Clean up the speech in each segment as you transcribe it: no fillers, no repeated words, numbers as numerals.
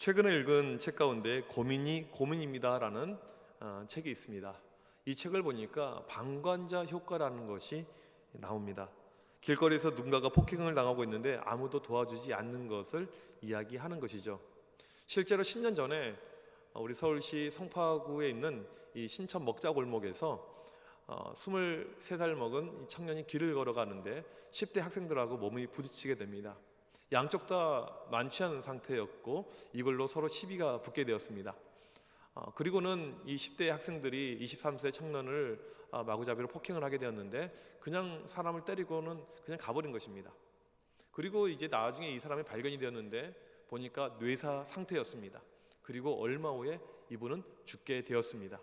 최근에 읽은 책 가운데 고민이 고민입니다라는 책이 있습니다. 이 책을 보니까 방관자 효과라는 것이 나옵니다. 길거리에서 누군가가 폭행을 당하고 있는데 아무도 도와주지 않는 것을 이야기하는 것이죠. 실제로 10년 전에 우리 서울시 송파구에 있는 이 신천 먹자골목에서 23살 먹은 이 청년이 길을 걸어가는데 10대 학생들하고 몸이 부딪히게 됩니다. 양쪽 다 만취한 상태였고 이걸로 서로 시비가 붙게 되었습니다. 그리고는 이 10대 학생들이 23세 청년을 마구잡이로 폭행을 하게 되었는데 그냥 사람을 때리고는 그냥 가버린 것입니다. 그리고 이제 나중에 이 사람이 발견이 되었는데 보니까 뇌사 상태였습니다. 그리고 얼마 후에 이분은 죽게 되었습니다.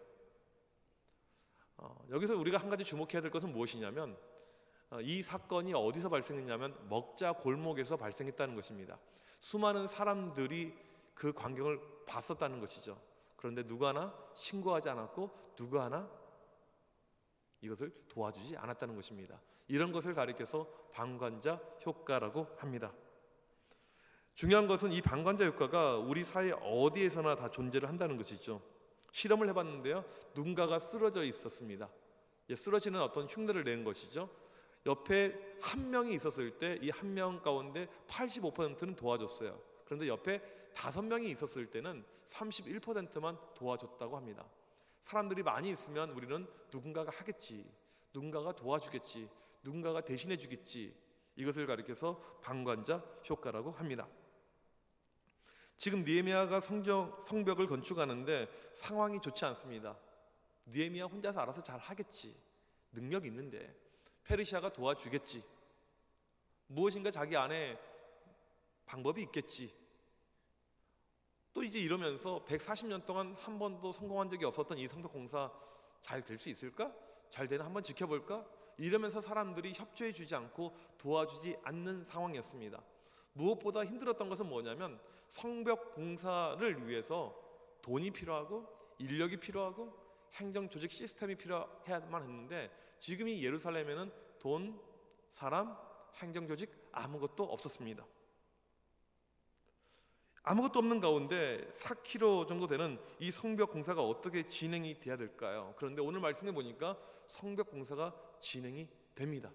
여기서 우리가 한 가지 주목해야 될 것은 무엇이냐면 이 사건이 어디서 발생했냐면 먹자 골목에서 발생했다는 것입니다. 수많은 사람들이 그 광경을 봤었다는 것이죠. 그런데 누구 하나 신고하지 않았고 누구 하나 이것을 도와주지 않았다는 것입니다. 이런 것을 가리켜서 방관자 효과라고 합니다. 중요한 것은 이 방관자 효과가 우리 사회 어디에서나 다 존재를 한다는 것이죠. 실험을 해봤는데요, 누군가가 쓰러져 있었습니다. 쓰러지는 어떤 흉내를 내는 것이죠. 옆에 한 명이 있었을 때 이 한 명 가운데 85%는 도와줬어요. 그런데 옆에 5명이 있었을 때는 31%만 도와줬다고 합니다. 사람들이 많이 있으면 우리는 누군가가 하겠지, 누군가가 도와주겠지, 누군가가 대신해 주겠지, 이것을 가리켜서 방관자 효과라고 합니다. 지금 느헤미야가 성벽을 건축하는데 상황이 좋지 않습니다. 느헤미야 혼자서 알아서 잘 하겠지, 능력 있는데, 페르시아가 도와주겠지, 무엇인가 자기 안에 방법이 있겠지. 또 이제 이러면서 140년 동안 한 번도 성공한 적이 없었던 이 성벽 공사 잘 될 수 있을까? 잘 되나 한번 지켜볼까? 이러면서 사람들이 협조해 주지 않고 도와주지 않는 상황이었습니다. 무엇보다 힘들었던 것은 뭐냐면 성벽 공사를 위해서 돈이 필요하고 인력이 필요하고 행정 조직 시스템이 필요해야만 했는데 지금 이 예루살렘에는 돈, 사람, 행정 조직 아무것도 없었습니다. 아무것도 없는 가운데 4km 정도 되는 이 성벽 공사가 어떻게 진행이 돼야 될까요? 그런데 오늘 말씀해 보니까 성벽 공사가 진행이 됩니다.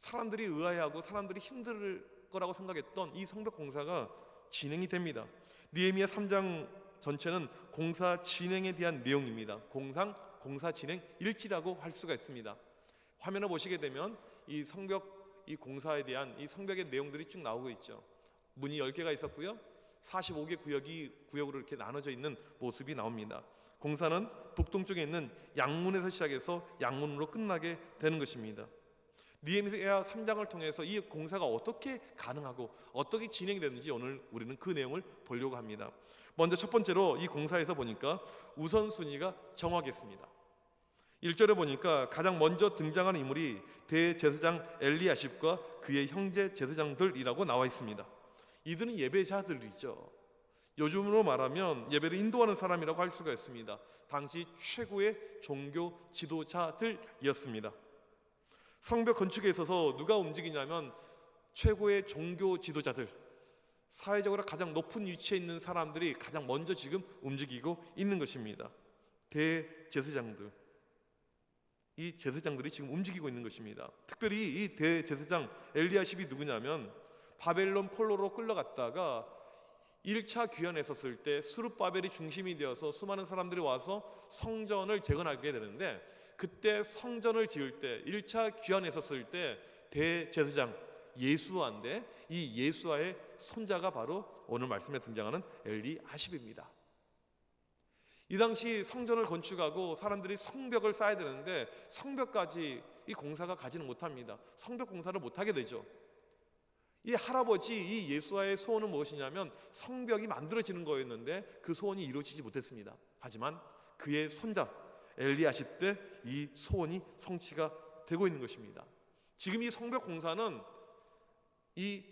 사람들이 의아해하고 사람들이 힘들 거라고 생각했던 이 성벽 공사가 진행이 됩니다. 느헤미야 3장 전체는 공사 진행에 대한 내용입니다. 공사 진행 일지라고 할 수가 있습니다. 화면을 보시게 되면 이 성벽 이 공사에 대한 이 성벽의 내용들이 쭉 나오고 있죠. 문이 10개가 있었고요. 45개 구역으로 이렇게 나눠져 있는 모습이 나옵니다. 공사는 북동쪽에 있는 양문에서 시작해서 양문으로 끝나게 되는 것입니다. 느헤미야 3장을 통해서 이 공사가 어떻게 가능하고 어떻게 진행이 되는지 오늘 우리는 그 내용을 보려고 합니다. 먼저 첫 번째로 이 공사에서 보니까 우선순위가 정하겠습니다. 1절에 보니까 가장 먼저 등장하는 인물이 대제사장 엘리야십과 그의 형제 제사장들이라고 나와 있습니다. 이들은 예배자들이죠. 요즘으로 말하면 예배를 인도하는 사람이라고 할 수가 있습니다. 당시 최고의 종교 지도자들이었습니다. 성벽 건축에 있어서 누가 움직이냐면 최고의 종교 지도자들, 사회적으로 가장 높은 위치에 있는 사람들이 가장 먼저 지금 움직이고 있는 것입니다. 대제사장들, 이 제사장들이 지금 움직이고 있는 것입니다. 특별히 이 대제사장 엘리야십이 누구냐면 바벨론 폴로로 끌려갔다가 1차 귀환했었을 때 스룹바벨이 중심이 되어서 수많은 사람들이 와서 성전을 재건하게 되는데 그때 성전을 지을 때 1차 귀환했었을 때 대제사장 예수아인데 이 예수아의 손자가 바로 오늘 말씀에 등장하는 엘리야십입니다. 이 당시 성전을 건축하고 사람들이 성벽을 쌓아야 되는데 성벽까지 이 공사가 가지는 못합니다. 성벽 공사를 못하게 되죠. 이 할아버지 이 예수아의 소원은 무엇이냐면 성벽이 만들어지는 거였는데 그 소원이 이루어지지 못했습니다. 하지만 그의 손자 엘리야십 때 이 소원이 성취가 되고 있는 것입니다. 지금 이 성벽 공사는 이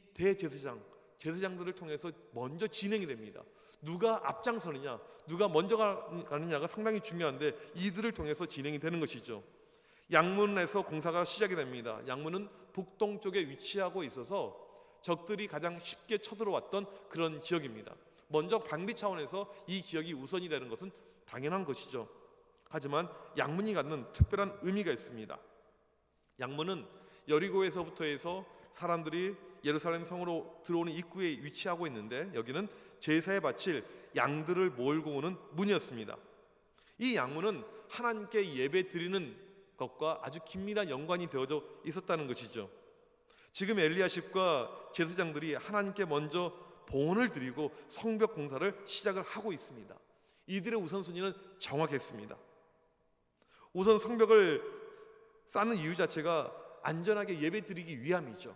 제사장들을 통해서 먼저 진행이 됩니다. 누가 앞장서느냐, 누가 먼저 가느냐가 상당히 중요한데 이들을 통해서 진행이 되는 것이죠. 양문에서 공사가 시작이 됩니다. 양문은 북동쪽에 위치하고 있어서 적들이 가장 쉽게 쳐들어왔던 그런 지역입니다. 먼저 방비 차원에서 이 지역이 우선이 되는 것은 당연한 것이죠. 하지만 양문이 갖는 특별한 의미가 있습니다. 양문은 여리고에서부터 해서 사람들이 예루살렘 성으로 들어오는 입구에 위치하고 있는데, 여기는 제사에 바칠 양들을 몰고 오는 문이었습니다. 이 양문은 하나님께 예배 드리는 것과 아주 긴밀한 연관이 되어져 있었다는 것이죠. 지금 엘리야십과 제사장들이 하나님께 먼저 봉헌을 드리고 성벽 공사를 시작을 하고 있습니다. 이들의 우선순위는 정확했습니다. 우선 성벽을 쌓는 이유 자체가 안전하게 예배 드리기 위함이죠.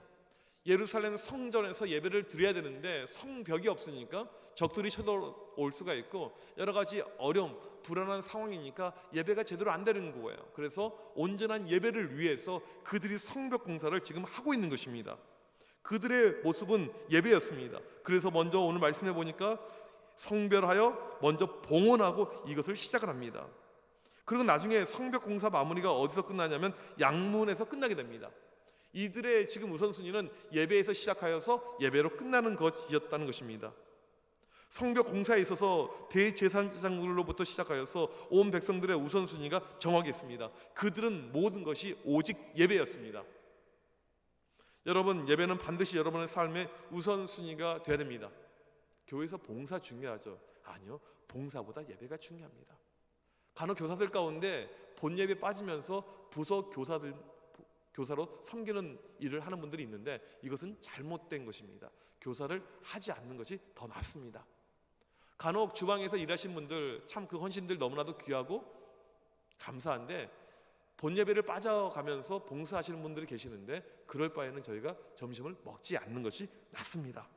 예루살렘 성전에서 예배를 드려야 되는데 성벽이 없으니까 적들이 쳐들어올 수가 있고 여러 가지 어려움, 불안한 상황이니까 예배가 제대로 안 되는 거예요. 그래서 온전한 예배를 위해서 그들이 성벽 공사를 지금 하고 있는 것입니다. 그들의 모습은 예배였습니다. 그래서 먼저 오늘 말씀해 보니까 성별하여 먼저 봉헌하고 이것을 시작을 합니다. 그리고 나중에 성벽 공사 마무리가 어디서 끝나냐면 양문에서 끝나게 됩니다. 이들의 지금 우선순위는 예배에서 시작하여서 예배로 끝나는 것이었다는 것입니다. 성벽 공사에 있어서 대제사장들로부터 시작하여서 온 백성들의 우선순위가 정확했습니다. 그들은 모든 것이 오직 예배였습니다. 여러분, 예배는 반드시 여러분의 삶의 우선순위가 되어야 됩니다. 교회에서 봉사 중요하죠? 아니요, 봉사보다 예배가 중요합니다. 간혹 교사들 가운데 본 예배 빠지면서 부서 교사로 섬기는 일을 하는 분들이 있는데 이것은 잘못된 것입니다. 교사를 하지 않는 것이 더 낫습니다. 간혹 주방에서 일하신 분들 참 그 헌신들 너무나도 귀하고 감사한데 본 예배를 빠져가면서 봉사하시는 분들이 계시는데 그럴 바에는 저희가 점심을 먹지 않는 것이 낫습니다.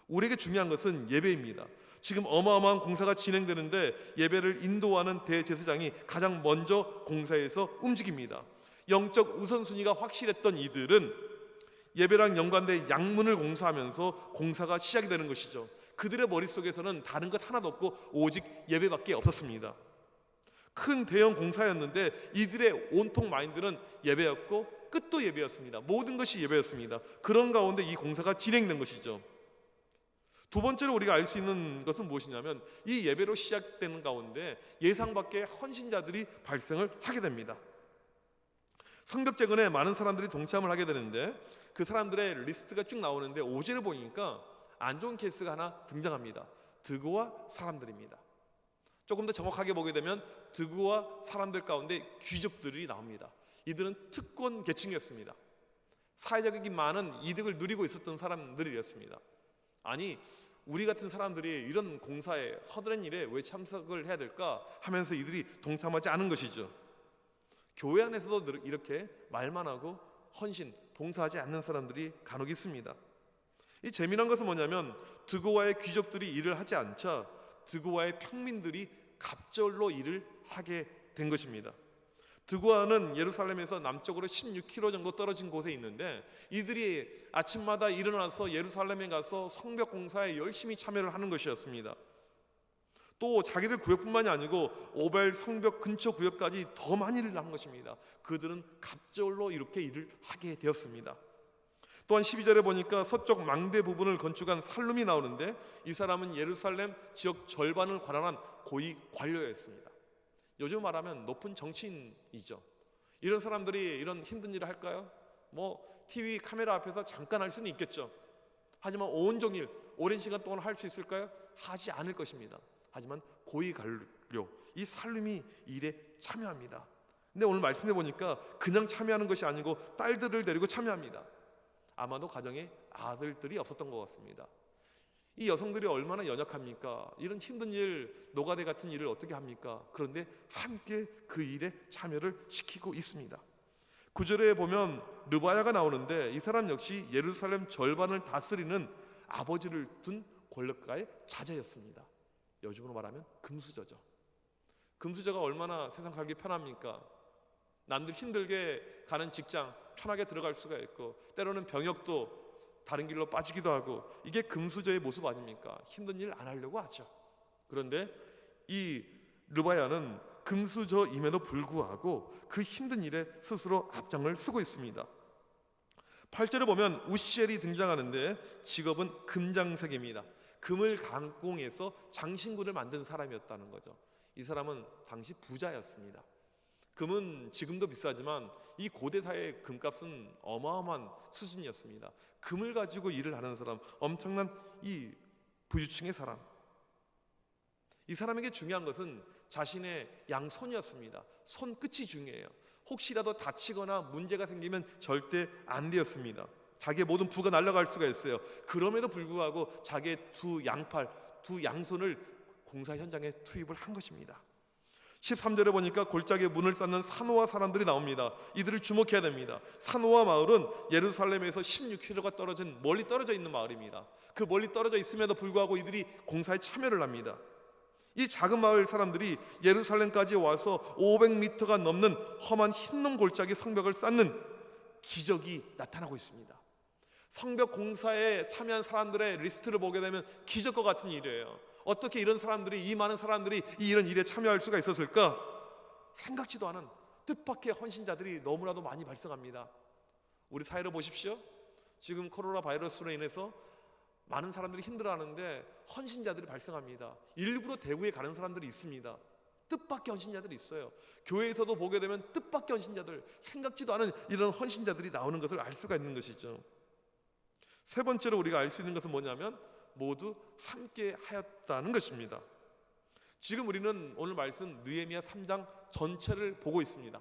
우리에게 중요한 것은 예배입니다. 지금 어마어마한 공사가 진행되는데 예배를 인도하는 대제사장이 가장 먼저 공사에서 움직입니다. 영적 우선순위가 확실했던 이들은 예배랑 연관된 양문을 공사하면서 공사가 시작이 되는 것이죠. 그들의 머릿속에서는 다른 것 하나도 없고 오직 예배밖에 없었습니다. 큰 대형 공사였는데 이들의 온통 마인드는 예배였고 끝도 예배였습니다. 모든 것이 예배였습니다. 그런 가운데 이 공사가 진행된 것이죠. 두 번째로 우리가 알 수 있는 것은 무엇이냐면 이 예배로 시작되는 가운데 예상 밖의 헌신자들이 발생을 하게 됩니다. 성벽 재건에 많은 사람들이 동참을 하게 되는데 그 사람들의 리스트가 쭉 나오는데 5절을 보니까 안 좋은 케이스가 하나 등장합니다. 드고와 사람들입니다. 조금 더 정확하게 보게 되면 드고와 사람들 가운데 귀족들이 나옵니다. 이들은 특권 계층이었습니다. 사회적인 많은 이득을 누리고 있었던 사람들이었습니다. 아니, 우리 같은 사람들이 이런 공사에 허드렛 일에 왜 참석을 해야 될까 하면서 이들이 동참하지 않은 것이죠. 교회 안에서도 이렇게 말만 하고 헌신, 봉사하지 않는 사람들이 간혹 있습니다. 이 재미난 것은 뭐냐면 드고와의 귀족들이 일을 하지 않자 드고와의 평민들이 갑절로 일을 하게 된 것입니다. 드고아는 예루살렘에서 남쪽으로 16km 정도 떨어진 곳에 있는데 이들이 아침마다 일어나서 예루살렘에 가서 성벽 공사에 열심히 참여를 하는 것이었습니다. 또 자기들 구역뿐만이 아니고 오벨 성벽 근처 구역까지 더 많이 일을 한 것입니다. 그들은 갑절로 이렇게 일을 하게 되었습니다. 또한 12절에 보니까 서쪽 망대 부분을 건축한 살룸이 나오는데 이 사람은 예루살렘 지역 절반을 관할한 고위 관료였습니다. 요즘 말하면 높은 정치인이죠. 이런 사람들이 이런 힘든 일을 할까요? TV 카메라 앞에서 잠깐 할 수는 있겠죠. 하지만 온종일 오랜 시간 동안 할 수 있을까요? 하지 않을 것입니다. 하지만 고위 관료 이 살룸이 일에 참여합니다. 근데 오늘 말씀해 보니까 그냥 참여하는 것이 아니고 딸들을 데리고 참여합니다. 아마도 가정에 아들들이 없었던 것 같습니다. 이 여성들이 얼마나 연약합니까? 이런 힘든 일, 노가대 같은 일을 어떻게 합니까? 그런데 함께 그 일에 참여를 시키고 있습니다. 9절에 보면 르바야가 나오는데 이 사람 역시 예루살렘 절반을 다스리는 아버지를 둔 권력가의 자제였습니다. 요즘으로 말하면 금수저죠. 금수저가 얼마나 세상 살기 편합니까? 남들 힘들게 가는 직장 편하게 들어갈 수가 있고 때로는 병역도 다른 길로 빠지기도 하고 이게 금수저의 모습 아닙니까? 힘든 일 안 하려고 하죠. 그런데 이 르바야는 금수저임에도 불구하고 그 힘든 일에 스스로 앞장을 서고 있습니다. 8절에 보면 우시엘이 등장하는데 직업은 금장색입니다. 금을 가공해서 장신구를 만든 사람이었다는 거죠. 이 사람은 당시 부자였습니다. 금은 지금도 비싸지만 이 고대 사회의 금값은 어마어마한 수준이었습니다. 금을 가지고 일을 하는 사람, 엄청난 이 부유층의 사람. 이 사람에게 중요한 것은 자신의 양손이었습니다. 손끝이 중요해요. 혹시라도 다치거나 문제가 생기면 절대 안 되었습니다. 자기의 모든 부가 날아갈 수가 있어요. 그럼에도 불구하고 자기의 두 양팔, 두 양손을 공사 현장에 투입을 한 것입니다. 13절에 보니까 골짜기에 문을 쌓는 사노아 사람들이 나옵니다. 이들을 주목해야 됩니다. 사노아 마을은 예루살렘에서 16km가 멀리 떨어져 있는 마을입니다. 그 멀리 떨어져 있음에도 불구하고 이들이 공사에 참여를 합니다. 이 작은 마을 사람들이 예루살렘까지 와서 500m가 넘는 험한 흰놈 골짜기 성벽을 쌓는 기적이 나타나고 있습니다. 성벽 공사에 참여한 사람들의 리스트를 보게 되면 기적과 같은 일이에요. 어떻게 이런 사람들이, 이 많은 사람들이 이런 일에 참여할 수가 있었을까? 생각지도 않은 뜻밖의 헌신자들이 너무나도 많이 발생합니다. 우리 사회를 보십시오. 지금 코로나 바이러스로 인해서 많은 사람들이 힘들어하는데 헌신자들이 발생합니다. 일부러 대구에 가는 사람들이 있습니다. 뜻밖의 헌신자들이 있어요. 교회에서도 보게 되면 뜻밖의 헌신자들, 생각지도 않은 이런 헌신자들이 나오는 것을 알 수가 있는 것이죠. 세 번째로 우리가 알 수 있는 것은 뭐냐면 모두 함께 하였다는 것입니다. 지금 우리는 오늘 말씀 느헤미야 3장 전체를 보고 있습니다.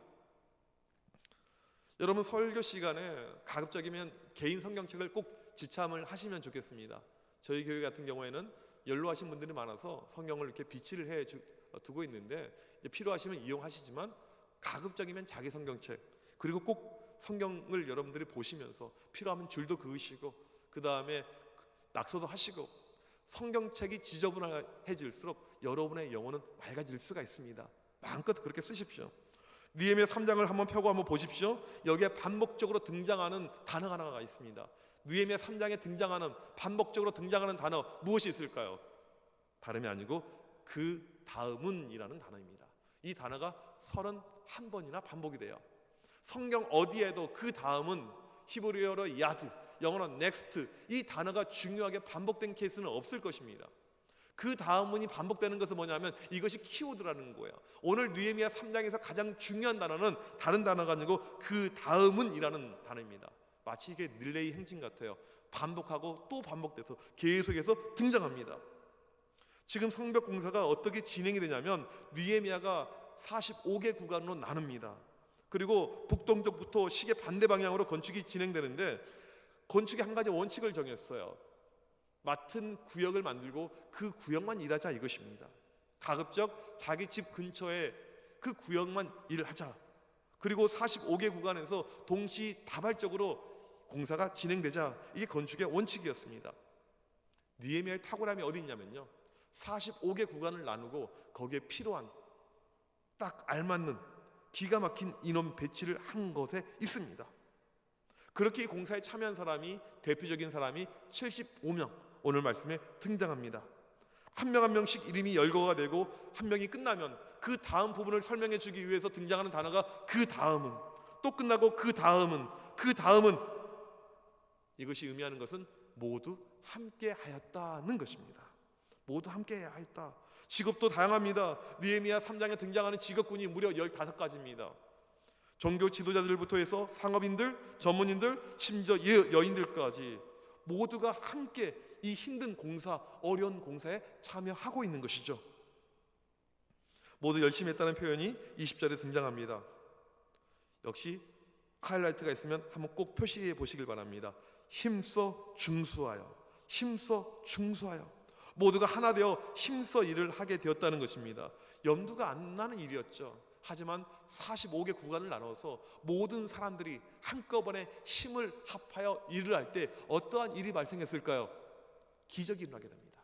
여러분 설교 시간에 가급적이면 개인 성경책을 꼭 지참을 하시면 좋겠습니다. 저희 교회 같은 경우에는 연로하신 분들이 많아서 성경을 이렇게 비치를 해 두고 있는데 이제 필요하시면 이용하시지만 가급적이면 자기 성경책, 그리고 꼭 성경을 여러분들이 보시면서 필요하면 줄도 그으시고 그 다음에 낙서도 하시고, 성경책이 지저분해질수록 여러분의 영혼은 맑아질 수가 있습니다. 마음껏 그렇게 쓰십시오. 느헤미야 3장을 한번 펴고 한번 보십시오. 여기에 반복적으로 등장하는 단어가 하나가 있습니다. 느헤미야 3장에 등장하는, 반복적으로 등장하는 단어 무엇이 있을까요? 다름이 아니고 그 다음은 이라는 단어입니다. 이 단어가 31번이나 반복이 돼요. 성경 어디에도 그 다음은, 히브리어로 야드, 영어로 next, 이 단어가 중요하게 반복된 케이스는 없을 것입니다. 그 다음문이 반복되는 것은 뭐냐면 이것이 키워드라는 거예요. 오늘 느헤미야 3장에서 가장 중요한 단어는 다른 단어가 아니고 그 다음은 이라는 단어입니다. 마치 이게 릴레이 행진 같아요. 반복하고 또 반복돼서 계속해서 등장합니다. 지금 성벽 공사가 어떻게 진행이 되냐면 느헤미야가 45개 구간으로 나눕니다. 그리고 북동쪽부터 시계 반대 방향으로 건축이 진행되는데 건축의 한 가지 원칙을 정했어요. 맡은 구역을 만들고 그 구역만 일하자 이것입니다. 가급적 자기 집 근처에 그 구역만 일을 하자. 그리고 45개 구간에서 동시다발적으로 공사가 진행되자. 이게 건축의 원칙이었습니다. 느헤미야의 탁월함이 어디 있냐면요, 45개 구간을 나누고 거기에 필요한 딱 알맞는 기가 막힌 인원 배치를 한 것에 있습니다. 그렇게 이 공사에 참여한 사람이, 대표적인 사람이 75명 오늘 말씀에 등장합니다. 한 명 한 명씩 이름이 열거가 되고 한 명이 끝나면 그 다음 부분을 설명해 주기 위해서 등장하는 단어가 그 다음은, 또 끝나고 그 다음은, 그 다음은. 이것이 의미하는 것은 모두 함께 하였다는 것입니다. 모두 함께 하였다. 직업도 다양합니다. 느헤미야 3장에 등장하는 직업군이 무려 15가지입니다. 종교 지도자들부터 해서 상업인들, 전문인들, 심지어 여인들까지 모두가 함께 이 힘든 공사, 어려운 공사에 참여하고 있는 것이죠. 모두 열심히 했다는 표현이 20절에 등장합니다. 역시 하이라이트가 있으면 한번 꼭 표시해 보시길 바랍니다. 힘써 중수하여, 힘써 중수하여. 모두가 하나 되어 힘써 일을 하게 되었다는 것입니다. 염두가 안 나는 일이었죠. 하지만 45개 구간을 나눠서 모든 사람들이 한꺼번에 힘을 합하여 일을 할 때 어떠한 일이 발생했을까요? 기적이 일어나게 됩니다.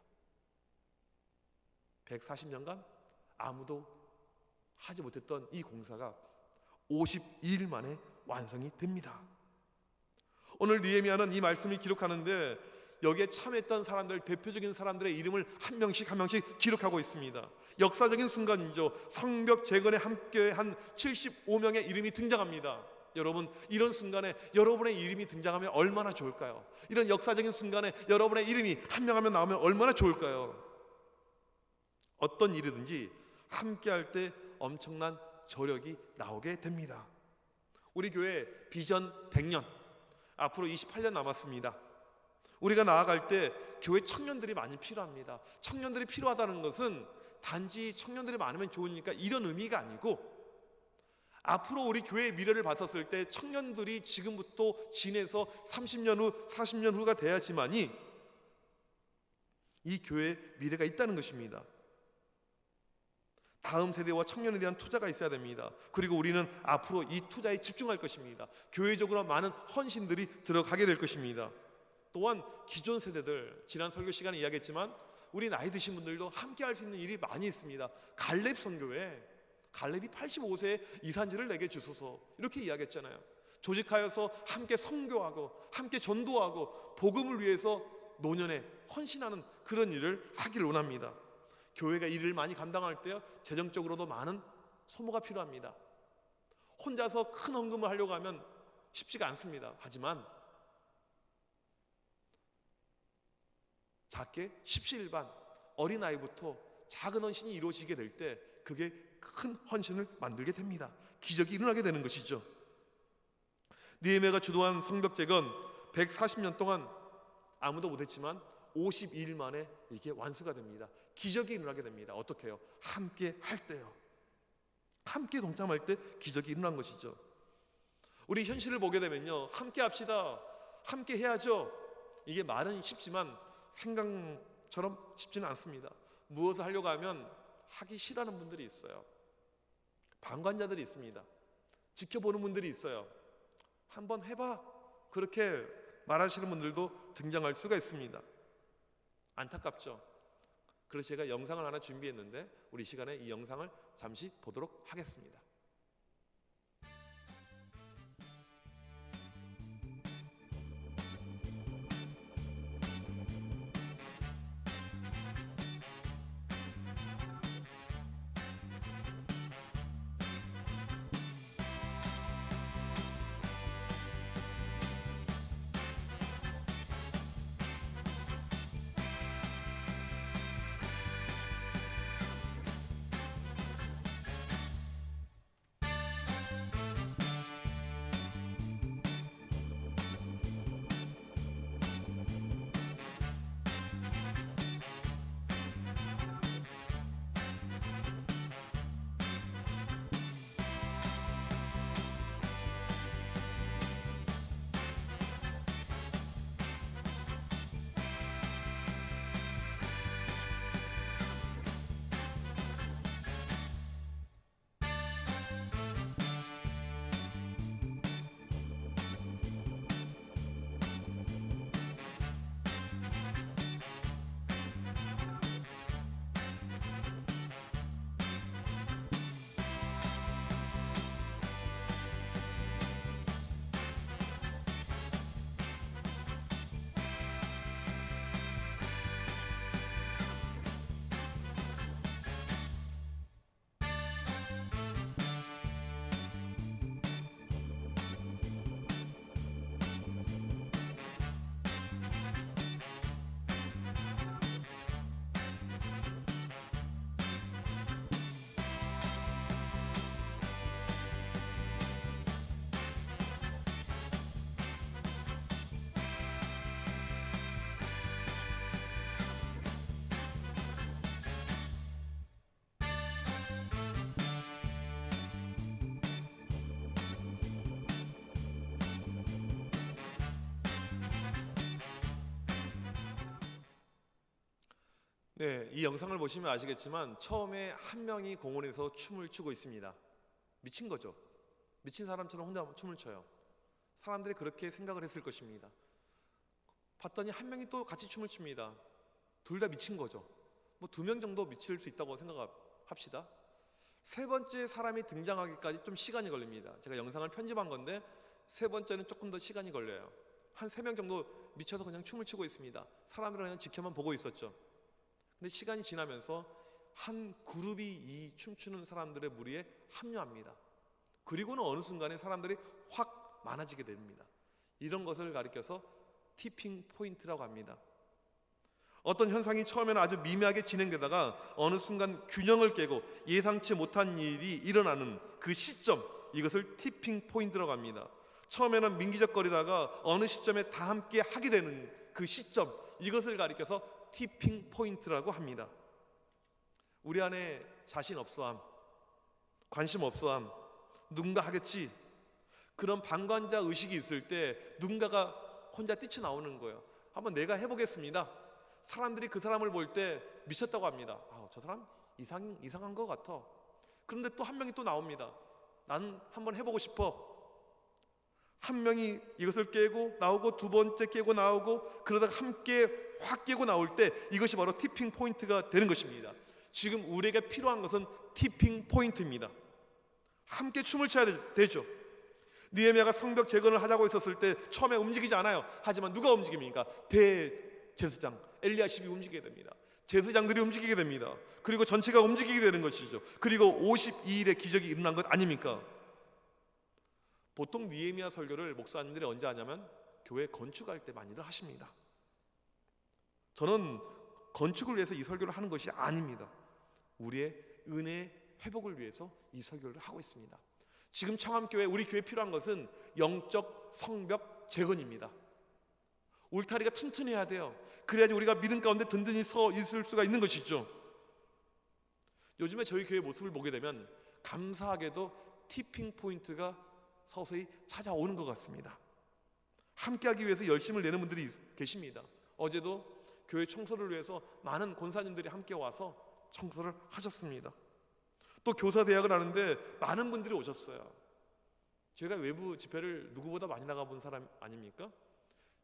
140년간 아무도 하지 못했던 이 공사가 52일 만에 완성이 됩니다. 오늘 느헤미야는 이 말씀을 기록하는데 여기에 참여했던 사람들, 대표적인 사람들의 이름을 한 명씩 한 명씩 기록하고 있습니다. 역사적인 순간이죠. 성벽 재건에 함께한 75명의 이름이 등장합니다. 여러분, 이런 순간에 여러분의 이름이 등장하면 얼마나 좋을까요? 이런 역사적인 순간에 여러분의 이름이 한 명 한 명 나오면 얼마나 좋을까요? 어떤 일이든지 함께할 때 엄청난 저력이 나오게 됩니다. 우리 교회 비전 100년, 앞으로 28년 남았습니다. 우리가 나아갈 때 교회 청년들이 많이 필요합니다. 청년들이 필요하다는 것은 단지 청년들이 많으면 좋으니까 이런 의미가 아니고, 앞으로 우리 교회의 미래를 봤었을 때 청년들이 지금부터 지내서 30년 후, 40년 후가 돼야지만이 이 교회의 미래가 있다는 것입니다. 다음 세대와 청년에 대한 투자가 있어야 됩니다. 그리고 우리는 앞으로 이 투자에 집중할 것입니다. 교회적으로 많은 헌신들이 들어가게 될 것입니다. 또한 기존 세대들, 지난 설교 시간에 이야기했지만 우리 나이 드신 분들도 함께 할 수 있는 일이 많이 있습니다. 갈렙 선교회, 갈렙이 85세에 이산지를 내게 주소서, 이렇게 이야기했잖아요. 조직하여서 함께 선교하고 함께 전도하고 복음을 위해서 노년에 헌신하는 그런 일을 하길 원합니다. 교회가 이 일을 많이 감당할 때요, 재정적으로도 많은 소모가 필요합니다. 혼자서 큰 헌금을 하려고 하면 쉽지가 않습니다. 하지만 작게 십시일반, 어린아이부터 작은 헌신이 이루어지게 될 때 그게 큰 헌신을 만들게 됩니다. 기적이 일어나게 되는 것이죠. 느헤미야가 주도한 성벽재건 140년 동안 아무도 못했지만 52일 만에 이게 완수가 됩니다. 기적이 일어나게 됩니다. 어떻게 해요? 함께 할 때요. 함께 동참할 때 기적이 일어난 것이죠. 우리 현실을 보게 되면요, 함께 합시다, 함께 해야죠, 이게 말은 쉽지만 생각처럼 쉽지는 않습니다. 무엇을 하려고 하면 하기 싫어하는 분들이 있어요. 방관자들이 있습니다. 지켜보는 분들이 있어요. 한번 해봐, 그렇게 말하시는 분들도 등장할 수가 있습니다. 안타깝죠. 그래서 제가 영상을 하나 준비했는데 우리 시간에 이 영상을 잠시 보도록 하겠습니다. 네, 이 영상을 보시면 아시겠지만 처음에 한 명이 공원에서 춤을 추고 있습니다. 미친 거죠. 미친 사람처럼 혼자 춤을 춰요. 사람들이 그렇게 생각을 했을 것입니다. 봤더니 한 명이 또 같이 춤을 춥니다. 둘 다 미친 거죠. 뭐 2명 정도 미칠 수 있다고 생각합시다. 세 번째 사람이 등장하기까지 좀 시간이 걸립니다. 제가 영상을 편집한 건데 세 번째는 조금 더 시간이 걸려요. 한 3명 정도 미쳐서 그냥 춤을 추고 있습니다. 사람들은 그냥 지켜만 보고 있었죠. 근데 시간이 지나면서 한 그룹이 이 춤추는 사람들의 무리에 합류합니다. 그리고는 어느 순간에 사람들이 확 많아지게 됩니다. 이런 것을 가리켜서 티핑 포인트라고 합니다. 어떤 현상이 처음에는 아주 미미하게 진행되다가 어느 순간 균형을 깨고 예상치 못한 일이 일어나는 그 시점, 이것을 티핑 포인트라고 합니다. 처음에는 민기적거리다가 어느 시점에 다 함께 하게 되는 그 시점, 이것을 가리켜서 티핑 포인트라고 합니다. 우리 안에 자신 없어함, 관심 없어함, 누군가 하겠지, 그런 방관자 의식이 있을 때 누군가가 혼자 뛰쳐나오는 거예요. 한번 내가 해보겠습니다. 사람들이 그 사람을 볼 때 미쳤다고 합니다. 저 사람 이상한 것 같아. 그런데 또 한 명이 또 나옵니다. 나는 한번 해보고 싶어. 한 명이 이것을 깨고 나오고, 두 번째 깨고 나오고, 그러다가 함께 확 깨고 나올 때 이것이 바로 티핑 포인트가 되는 것입니다. 지금 우리에게 필요한 것은 티핑 포인트입니다. 함께 춤을 춰야 되죠. 느헤미야가 성벽 재건을 하자고 했었을 때 처음에 움직이지 않아요. 하지만 누가 움직입니까? 대제사장 엘리야십이 움직이게 됩니다. 제사장들이 움직이게 됩니다. 그리고 전체가 움직이게 되는 것이죠. 그리고 52일의 기적이 일어난 것 아닙니까? 보통 느헤미야 설교를 목사님들이 언제 하냐면 교회 건축할 때 많이들 하십니다. 저는 건축을 위해서 이 설교를 하는 것이 아닙니다. 우리의 은혜 회복을 위해서 이 설교를 하고 있습니다. 지금 청암교회, 우리 교회에 필요한 것은 영적 성벽 재건입니다. 울타리가 튼튼해야 돼요. 그래야지 우리가 믿음 가운데 든든히 서 있을 수가 있는 것이죠. 요즘에 저희 교회 모습을 보게 되면 감사하게도 티핑 포인트가 서서히 찾아오는 것 같습니다. 함께하기 위해서 열심을 내는 분들이 계십니다. 어제도 교회 청소를 위해서 많은 권사님들이 함께 와서 청소를 하셨습니다. 또 교사 대학을 하는데 많은 분들이 오셨어요. 제가 외부 집회를 누구보다 많이 나가본 사람 아닙니까?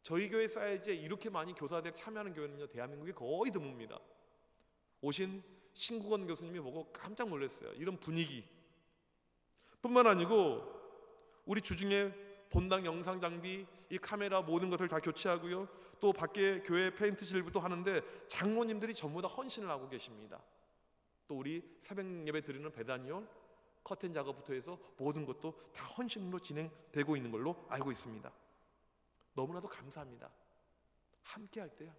저희 교회 사이즈에 이렇게 많이 교사 대학 참여하는 교회는요, 대한민국에 거의 드뭅니다. 오신 신국원 교수님이 보고 깜짝 놀랐어요. 이런 분위기 뿐만 아니고 우리 주중에 본당 영상 장비, 이 카메라 모든 것을 다 교체하고요, 또 밖에 교회 페인트 칠부도 하는데 장로님들이 전부 다 헌신을 하고 계십니다. 또 우리 새벽 예배 드리는 배단위원, 커튼 작업부터 해서 모든 것도 다 헌신으로 진행되고 있는 걸로 알고 있습니다. 너무나도 감사합니다. 함께 할 때요,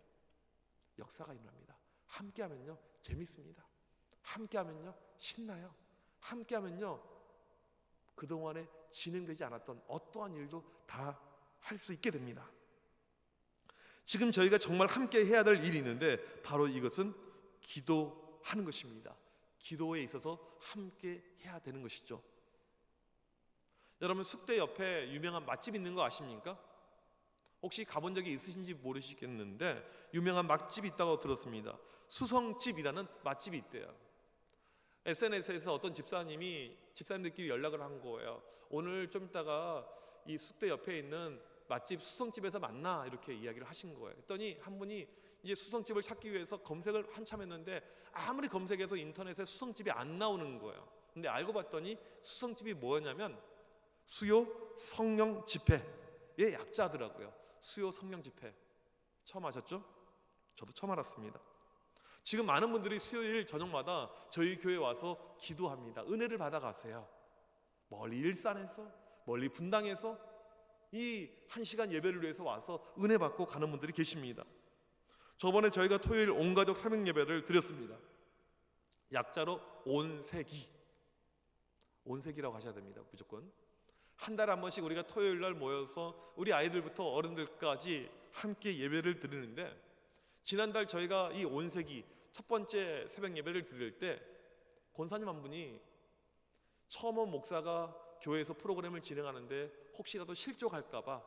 역사가 일어납니다. 함께 하면요, 재밌습니다. 함께 하면요, 신나요. 함께 하면요, 그동안에 진행되지 않았던 어떠한 일도 다 할 수 있게 됩니다. 지금 저희가 정말 함께 해야 될 일이 있는데 바로 이것은 기도하는 것입니다. 기도에 있어서 함께 해야 되는 것이죠. 여러분, 숙대 옆에 유명한 맛집 있는 거 아십니까? 혹시 가본 적이 있으신지 모르시겠는데 유명한 맛집이 있다고 들었습니다. 수성집이라는 맛집이 있대요. SNS에서 어떤 집사님들끼리 연락을 한 거예요. 오늘 좀 있다가 이 숙대 옆에 있는 맛집 수성집에서 만나, 이렇게 이야기를 하신 거예요. 그랬더니 한 분이 이제 수성집을 찾기 위해서 검색을 한참 했는데 아무리 검색해도 인터넷에 수성집이 안 나오는 거예요. 근데 알고 봤더니 수성집이 뭐였냐면 수요 성령 집회의 약자더라고요. 수요 성령 집회. 처음 아셨죠? 저도 처음 알았습니다. 지금 많은 분들이 수요일 저녁마다 저희 교회에 와서 기도합니다. 은혜를 받아가세요. 멀리 일산에서, 멀리 분당에서 이 1시간 예배를 위해서 와서 은혜 받고 가는 분들이 계십니다. 저번에 저희가 토요일 온가족 삼행 예배를 드렸습니다. 약자로 온세기, 온세기라고 하셔야 됩니다. 무조건 한 달에 한 번씩 우리가 토요일 날 모여서 우리 아이들부터 어른들까지 함께 예배를 드리는데, 지난달 저희가 이 온세기 첫 번째 새벽 예배를 드릴 때 권사님 한 분이 처음 온 목사가 교회에서 프로그램을 진행하는데 혹시라도 실족할까봐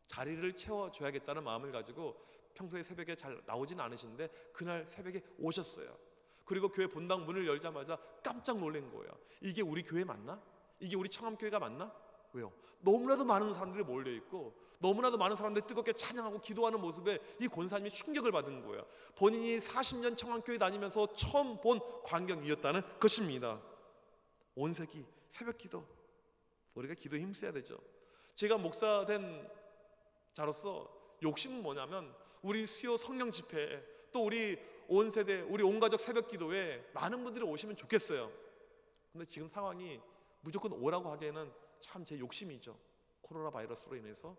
자리를 채워줘야겠다는 마음을 가지고 평소에 새벽에 잘 나오진 않으시는데 그날 새벽에 오셨어요. 그리고 교회 본당 문을 열자마자 깜짝 놀란 거예요. 이게 우리 교회 맞나? 이게 우리 청암교회가 맞나? 왜요? 너무나도 많은 사람들이 몰려있고 너무나도 많은 사람들이 뜨겁게 찬양하고 기도하는 모습에 이 권사님이 충격을 받은 거예요. 본인이 40년 청암교회 다니면서 처음 본 광경이었다는 것입니다. 온세기 새벽 기도, 우리가 기도에 힘써야 되죠. 제가 목사 된 자로서 욕심은 뭐냐면 우리 수요 성령 집회, 또 우리 온 세대, 우리 온 가족 새벽 기도에 많은 분들이 오시면 좋겠어요. 근데 지금 상황이 무조건 오라고 하기에는 참 제 욕심이죠. 코로나 바이러스로 인해서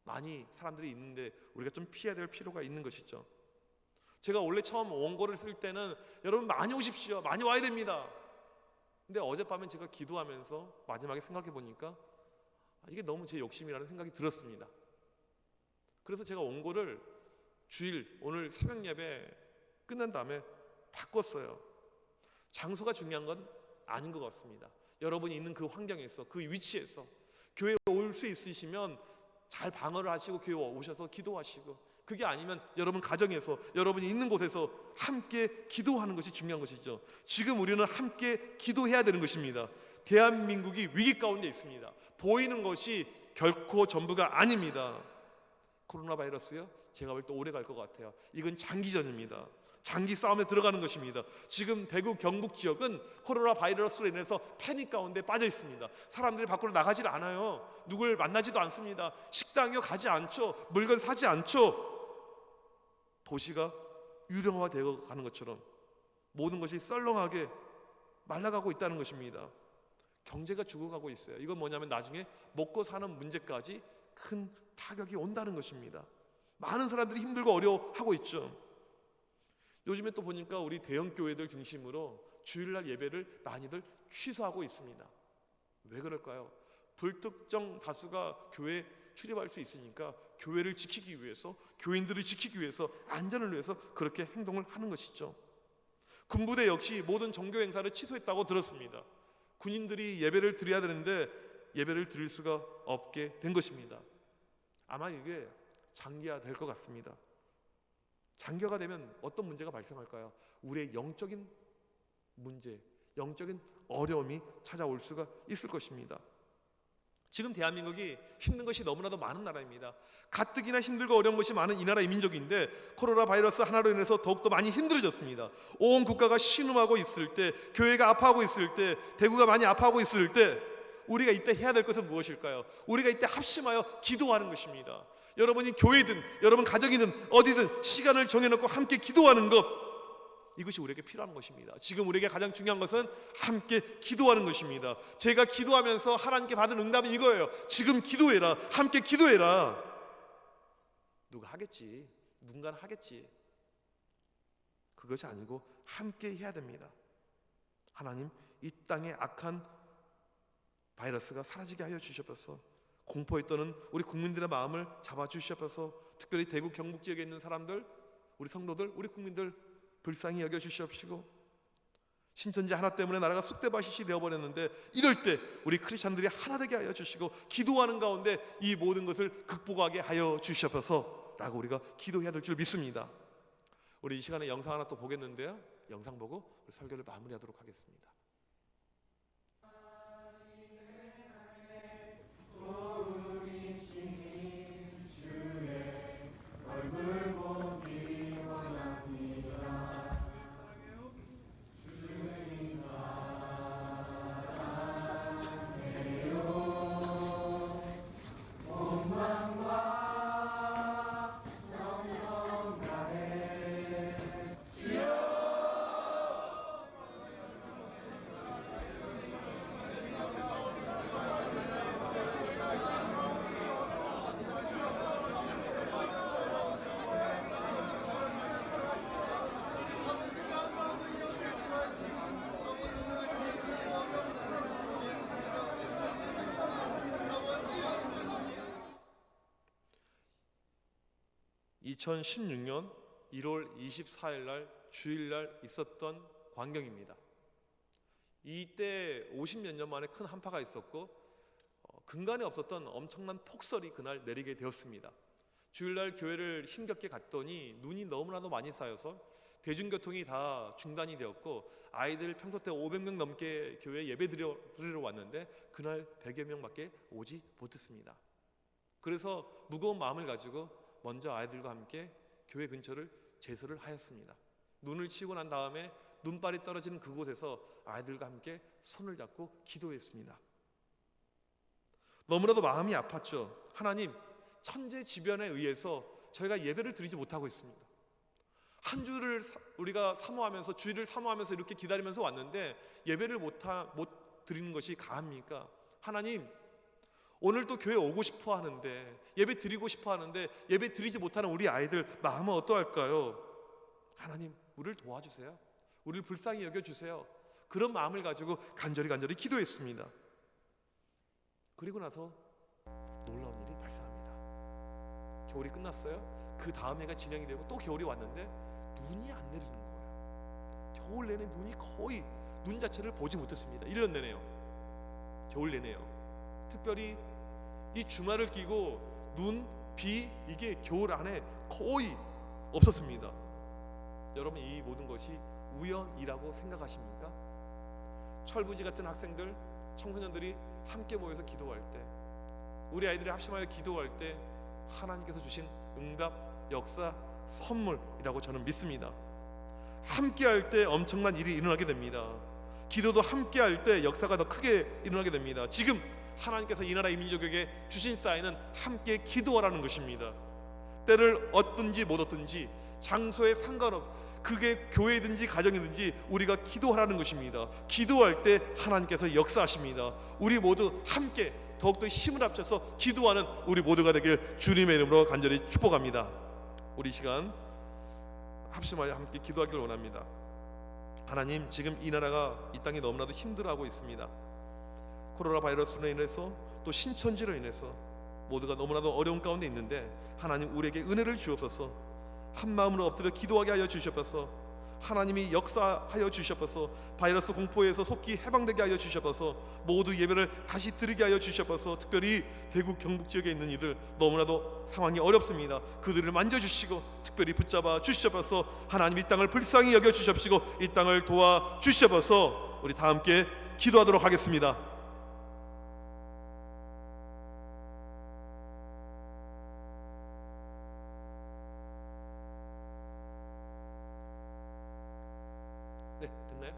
많이 사람들이 있는데 우리가 좀 피해야 될 필요가 있는 것이죠. 제가 원래 처음 원고를 쓸 때는 여러분 많이 오십시오, 많이 와야 됩니다. 근데 어젯밤에 제가 기도하면서 마지막에 생각해 보니까 이게 너무 제 욕심이라는 생각이 들었습니다. 그래서 제가 원고를 주일 오늘 새벽 예배 끝난 다음에 바꿨어요. 장소가 중요한 건 아닌 것 같습니다. 여러분이 있는 그 환경에서, 그 위치에서 교회에 올 수 있으시면 잘 방어를 하시고 교회에 오셔서 기도하시고, 그게 아니면 여러분 가정에서, 여러분이 있는 곳에서 함께 기도하는 것이 중요한 것이죠. 지금 우리는 함께 기도해야 되는 것입니다. 대한민국이 위기 가운데 있습니다. 보이는 것이 결코 전부가 아닙니다. 코로나 바이러스요? 제가 볼 때 오래 갈 것 같아요. 이건 장기전입니다. 장기 싸움에 들어가는 것입니다. 지금 대구 경북 지역은 코로나 바이러스로 인해서 패닉 가운데 빠져 있습니다. 사람들이 밖으로 나가질 않아요. 누굴 만나지도 않습니다. 식당에 가지 않죠. 물건 사지 않죠. 도시가 유령화되어 가는 것처럼 모든 것이 썰렁하게 말라가고 있다는 것입니다. 경제가 죽어가고 있어요. 이건 뭐냐면 나중에 먹고 사는 문제까지 큰 타격이 온다는 것입니다. 많은 사람들이 힘들고 어려워하고 있죠. 요즘에 또 보니까 우리 대형 교회들 중심으로 주일날 예배를 많이들 취소하고 있습니다. 왜 그럴까요? 불특정 다수가 교회에 출입할 수 있으니까 교회를 지키기 위해서, 교인들을 지키기 위해서, 안전을 위해서 그렇게 행동을 하는 것이죠. 군부대 역시 모든 종교 행사를 취소했다고 들었습니다. 군인들이 예배를 드려야 되는데 예배를 드릴 수가 없게 된 것입니다. 아마 이게 장기화 될 것 같습니다. 장기화가 되면 어떤 문제가 발생할까요? 우리의 영적인 문제, 영적인 어려움이 찾아올 수가 있을 것입니다. 지금 대한민국이 힘든 것이 너무나도 많은 나라입니다. 가뜩이나 힘들고 어려운 것이 많은 이 나라의 민족인데 코로나 바이러스 하나로 인해서 더욱더 많이 힘들어졌습니다. 온 국가가 신음하고 있을 때, 교회가 아파하고 있을 때, 대구가 많이 아파하고 있을 때 우리가 이때 해야 될 것은 무엇일까요? 우리가 이때 합심하여 기도하는 것입니다. 여러분이 교회든 여러분 가정이든 어디든 시간을 정해놓고 함께 기도하는 것, 이것이 우리에게 필요한 것입니다. 지금 우리에게 가장 중요한 것은 함께 기도하는 것입니다. 제가 기도하면서 하나님께 받은 응답은 이거예요. 지금 기도해라, 함께 기도해라. 누가 하겠지, 누군가는 하겠지. 그것이 아니고 함께 해야 됩니다. 하나님, 이 땅의 악한 바이러스가 사라지게 하여 주시옵소서. 공포에 떠는 우리 국민들의 마음을 잡아주시옵소서. 특별히 대구 경북 지역에 있는 사람들, 우리 성도들, 우리 국민들 불쌍히 여겨주시옵시고, 신천지 하나 때문에 나라가 쑥대밭이 되어버렸는데 이럴 때 우리 크리스찬들이 하나 되게 하여 주시고 기도하는 가운데 이 모든 것을 극복하게 하여 주시옵소서 라고 우리가 기도해야 될 줄 믿습니다. 우리 이 시간에 영상 하나 또 보겠는데요, 영상 보고 우리 설교를 마무리하도록 하겠습니다. (2016년 1월 24일) 날 주일날 있었던 광경입니다. 이때 50몇 년 만에 큰 한파가 있었고 근간에 없었던 엄청난 폭설이 그날 내리게 되었습니다. 주일날 교회를 힘겹게 갔더니 눈이 너무나도 많이 쌓여서 대중교통이 다 중단이 되었고, 아이들 평소 때 500명 넘게 교회 예배 드리러 왔는데 그날 100여 명밖에 오지 못했습니다. 그래서 무거운 마음을 가지고 먼저 아이들과 함께 교회 근처를 제설을 하였습니다. 눈을 치우고 난 다음에 눈발이 떨어지는 그곳에서 아이들과 함께 손을 잡고 기도했습니다. 너무나도 마음이 아팠죠. 하나님, 천재지변에 의해서 저희가 예배를 드리지 못하고 있습니다. 한 주를 우리가 사모하면서, 주일을 사모하면서 이렇게 기다리면서 왔는데 예배를 못 드리는 것이 가합니까? 하나님, 오늘도 교회 오고 싶어 하는데, 예배 드리고 싶어 하는데 예배 드리지 못하는 우리 아이들 마음은 어떠할까요? 하나님, 우리를 도와주세요. 우리를 불쌍히 여겨주세요. 그런 마음을 가지고 간절히 기도했습니다. 그리고 나서 놀라운 일이 발생합니다. 겨울이 끝났어요. 그 다음 해가 진행이 되고 또 겨울이 왔는데 눈이 안 내리는 거예요. 겨울 내내 눈이 거의 눈 자체를 보지 못했습니다. 1년 내내요. 겨울 내내요. 특별히 이 주말을 끼고 눈, 비, 이게 겨울 안에 거의 없었습니다. 여러분, 이 모든 것이 우연이라고 생각하십니까? 철부지 같은 학생들, 청소년들이 함께 모여서 기도할 때, 우리 아이들이 합심하여 기도할 때 하나님께서 주신 응답, 역사, 선물이라고 저는 믿습니다. 함께 할 때 엄청난 일이 일어나게 됩니다. 기도도 함께 할 때 역사가 더 크게 일어나게 됩니다. 지금 하나님께서 이 나라 이 민족에게 주신 사인은 함께 기도하라는 것입니다. 때를 얻든지 못 얻든지 장소에 상관없, 그게 교회든지 가정이든지 우리가 기도하라는 것입니다. 기도할 때 하나님께서 역사하십니다. 우리 모두 함께 더욱더 힘을 합쳐서 기도하는 우리 모두가 되길 주님의 이름으로 간절히 축복합니다. 우리 시간 합심하여 함께 기도하기를 원합니다. 하나님, 지금 이 나라가, 이 땅이 너무나도 힘들어하고 있습니다. 코로나 바이러스로 인해서 또 신천지로 인해서 모두가 너무나도 어려운 가운데 있는데, 하나님, 우리에게 은혜를 주옵소서. 한 마음으로 엎드려 기도하게 하여 주시옵소서. 하나님이 역사하여 주시옵소서. 바이러스 공포에서 속히 해방되게 하여 주시옵소서. 모두 예배를 다시 드리게 하여 주시옵소서. 특별히 대구 경북 지역에 있는 이들 너무나도 상황이 어렵습니다. 그들을 만져주시고 특별히 붙잡아 주시옵소서. 하나님, 이 땅을 불쌍히 여겨 주시옵시고 이 땅을 도와 주시옵소서. 우리 다 함께 기도하도록 하겠습니다. 네, 됐나요?